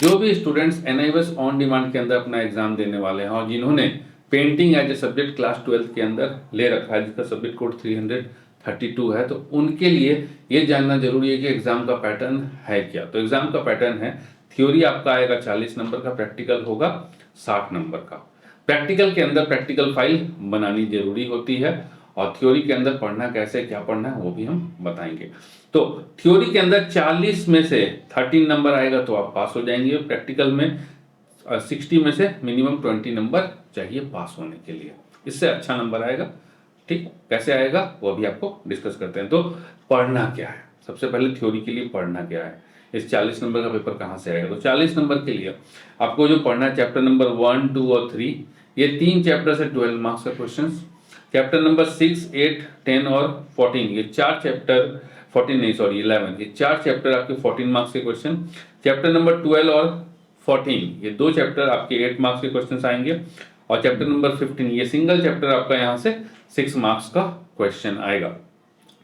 जो भी students एनआईवीएस on demand के अंदर अपना एग्जाम देने वाले हैं और जिन्होंने painting as a subject class 12 के अंदर ले रखा है, जिसका सब्जेक्ट कोड 332 है, तो उनके लिए ये जानना जरूरी है कि एग्जाम का पैटर्न है क्या। तो एग्जाम का पैटर्न है, थ्योरी आपका आएगा 40 नंबर का, प्रैक्टिकल होगा 60 नंबर का। प्रैक्टिकल के अंदर प्रैक्टिकल फाइल बनानी जरूरी होती है और थ्योरी के अंदर पढ़ना कैसे, क्या पढ़ना है, वो भी हम बताएंगे। तो थ्योरी के अंदर 40 में से 13 नंबर आएगा तो आप पास हो जाएंगे। प्रैक्टिकल में 60 में से मिनिमम 20 नंबर चाहिए पास होने के लिए, इससे अच्छा नंबर आएगा। ठीक, कैसे आएगा वो अभी आपको डिस्कस करते हैं। तो पढ़ना क्या है, सबसे पहले थ्योरी के लिए पढ़ना क्या है, इस 40 नंबर का पेपर कहाँ से आएगा। तो 40 नंबर के लिए आपको जो पढ़ना है, चैप्टर नंबर 1, 2 और 3, ये 3 चैप्टर से 12 मार्क्स का क्वेश्चन। चैप्टर नंबर 6, 8, 10 और 14, ये 4 चैप्टर, 14 नहीं सॉरी 11, ये 4 चैप्टर आपके 14 मार्क्स के क्वेश्चन। चैप्टर नंबर 12 और 14, ये 2 चैप्टर आपके 8 मार्क्स के क्वेश्चन आएंगे। और चैप्टर नंबर 15, ये सिंगल चैप्टर आपका यहाँ से 6 मार्क्स का क्वेश्चन आएगा।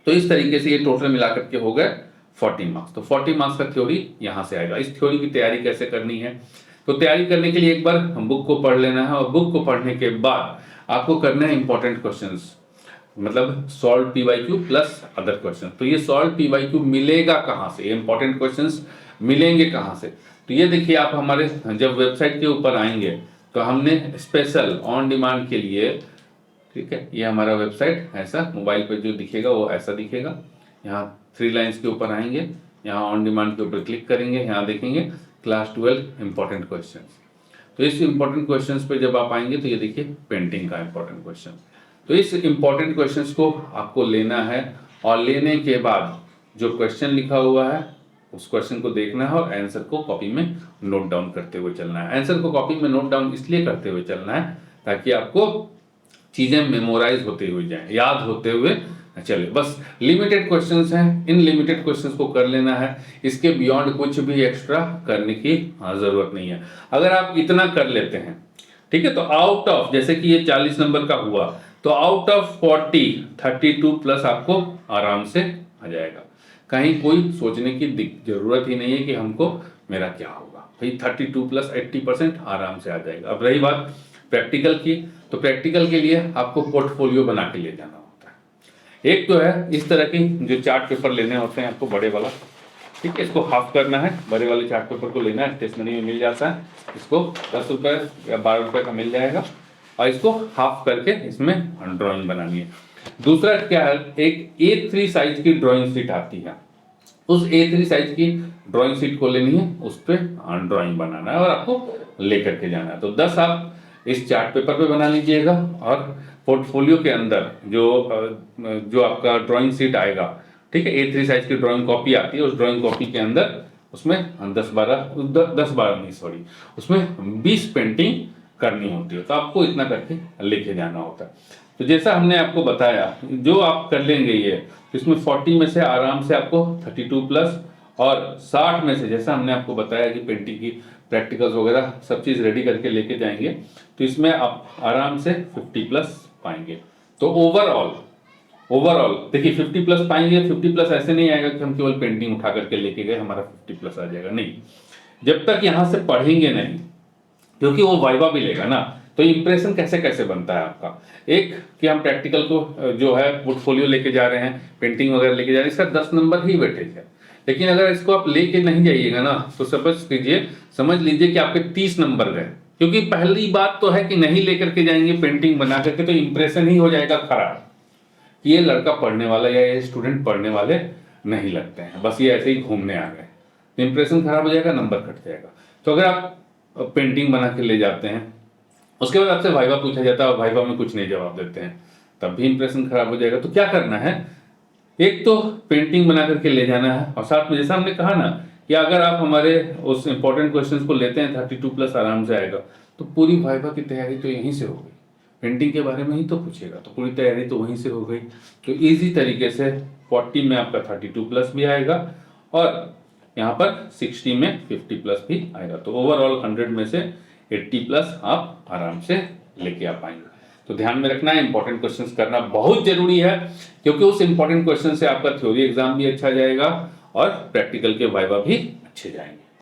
तो इस तरीके से ये टोटल मिलाकर के हो गए 40 मार्क्स। तो 40 मार्क्स का थ्योरी यहाँ से आएगा। इस थ्योरी की तैयारी कैसे करनी है, तो तैयारी करने के लिए एक बार बुक को पढ़ लेना है और बुक को पढ़ने के बाद आपको करना है इंपॉर्टेंट क्वेश्चंस, मतलब solve PYQ plus other question. तो ये सॉल्व पीवाईक्यू मिलेगा कहाँ से, इंपॉर्टेंट क्वेश्चंस मिलेंगे कहाँ से, तो ये देखिए आप हमारे जब वेबसाइट के ऊपर आएंगे तो हमने स्पेशल ऑन डिमांड के लिए, ठीक है, ये हमारा वेबसाइट ऐसा मोबाइल पे जो दिखेगा वो ऐसा दिखेगा। यहाँ 3 लाइन्स के ऊपर आएंगे, यहाँ ऑन डिमांड के ऊपर क्लिक करेंगे, यहाँ देखेंगे क्लास 12 इंपॉर्टेंट क्वेश्चंस। तो इस इंपॉर्टेंट क्वेश्चंस पे जब आप आएंगे तो ये देखिए पेंटिंग का इंपॉर्टेंट क्वेश्चन। तो इस इंपॉर्टेंट क्वेश्चंस को आपको लेना है और लेने के बाद जो क्वेश्चन लिखा हुआ है उस क्वेश्चन को देखना है और आंसर को कॉपी में नोट डाउन करते हुए चलना है। आंसर को कॉपी में नोट डाउन इसलिए करते हुए चलना है ताकि आपको चीजें मेमोराइज होते हुए जाए, याद होते हुए चले। बस लिमिटेड क्वेश्चंस हैं, इन लिमिटेड क्वेश्चंस को कर लेना है, इसके बियॉन्ड कुछ भी एक्स्ट्रा करने की जरूरत नहीं है। अगर आप इतना कर लेते हैं, ठीक है, तो आउट ऑफ, जैसे कि ये 40 नंबर का हुआ, तो आउट ऑफ 40 32 प्लस आपको आराम से आ जाएगा। कहीं कोई सोचने की जरूरत ही नहीं है कि हमको मेरा क्या होगा, भाई 32 प्लस 80% आराम से आ जाएगा। अब रही बात प्रैक्टिकल की, तो प्रैक्टिकल के लिए आपको पोर्टफोलियो बना के ले जाना होता है। एक तो है इस तरह की जो चार्ट पेपर लेने होते हैं आपको, बड़े वाला, ठीक है, इसको हाफ करना है, बड़े वाले चार्ट पेपर को लेना है, स्टेशनरी में मिल जाता है, इसको 10 रुपये या 12 रुपये का मिल जाएगा और इसको हाफ करके इसमें ड्राइंग बनानी है। दूसरा क्या है, एक A3 साइज की ड्राइंग शीट आती है, उस A3 साइज की ड्राइंग शीट को लेनी है, उस पर ड्राइंग बनाना है और आपको लेकर के जाना है। तो 10 आप इस चार्ट पेपर पे बना लीजिएगा और पोर्टफोलियो के अंदर जो आपका ड्राइंग शीट आएगा, ठीक है, A3 साइज की ड्राइंग कॉपी आती है, उस ड्राइंग कॉपी के अंदर उसमें 10-12 नहीं सॉरी, उसमें 20 पेंटिंग करनी होती है। तो आपको इतना करके लेके जाना होता है। तो जैसा हमने आपको बताया, जो आप कर लेंगे ये, इसमें 40 में से आराम से आपको 32 प्लस और 60 में से, जैसा हमने आपको बताया कि पेंटिंग की प्रैक्टिकल्स वगैरह सब चीज़ रेडी करके लेके जाएंगे, तो इसमें आप आराम से 50 प्लस पाएंगे। तो ओवरऑल देखिए 50 प्लस पाएंगे। 50 प्लस ऐसे नहीं आएगा कि हम केवल पेंटिंग उठा करके लेके गए हमारा 50 प्लस आ जाएगा, नहीं, जब तक यहाँ से पढ़ेंगे नहीं, क्योंकि वो वाइवा भी लेगा ना। तो इंप्रेशन कैसे कैसे बनता है आपका, एक कि हम प्रैक्टिकल को जो है पोर्टफोलियो लेके जा रहे हैं, पेंटिंग वगैरह लेके जा रहे हैं, इसका 10 नंबर ही वेटेज है। लेकिन अगर इसको आप लेके नहीं जाइएगा ना, तो समझ लीजिए कि आपके 30 नंबर गए, क्योंकि पहली बात तो है कि नहीं लेकर के जाएंगे पेंटिंग बना करके, तो इंप्रेशन ही हो जाएगा खराब कि ये लड़का पढ़ने वाला या ये स्टूडेंट पढ़ने वाले नहीं लगते हैं, बस ये ऐसे ही घूमने आ गए, तो इंप्रेशन खराब हो जाएगा, नंबर कट जाएगा। तो अगर आप पेंटिंग बना के ले जाते हैं, उसके बाद आपसे वाइवा पूछा जाता है और वाइवा में कुछ नहीं जवाब देते हैं, तब भी इंप्रेशन खराब हो जाएगा। तो क्या करना है, एक तो पेंटिंग बना करके ले जाना है और साथ में जैसा हमने कहा ना कि अगर आप हमारे उस इंपॉर्टेंट क्वेश्चंस को लेते हैं 32 प्लस आराम से आएगा, तो पूरी वाइवा की तैयारी तो यहीं से हो गई, पेंटिंग के बारे में ही तो पूछेगा, तो पूरी तैयारी तो वहीं से हो गई। तो इजी तरीके से 40 में आपका 32 प्लस भी आएगा और यहाँ पर 60 में 50 प्लस भी आएगा। तो ओवरऑल 100 में से 80 प्लस आप आराम से लेके आ पाएंगे। तो ध्यान में रखना है, इंपॉर्टेंट क्वेश्चंस करना बहुत जरूरी है, क्योंकि उस इंपॉर्टेंट क्वेश्चन से आपका थ्योरी एग्जाम भी अच्छा जाएगा और प्रैक्टिकल के वाइवा भी अच्छे जाएंगे।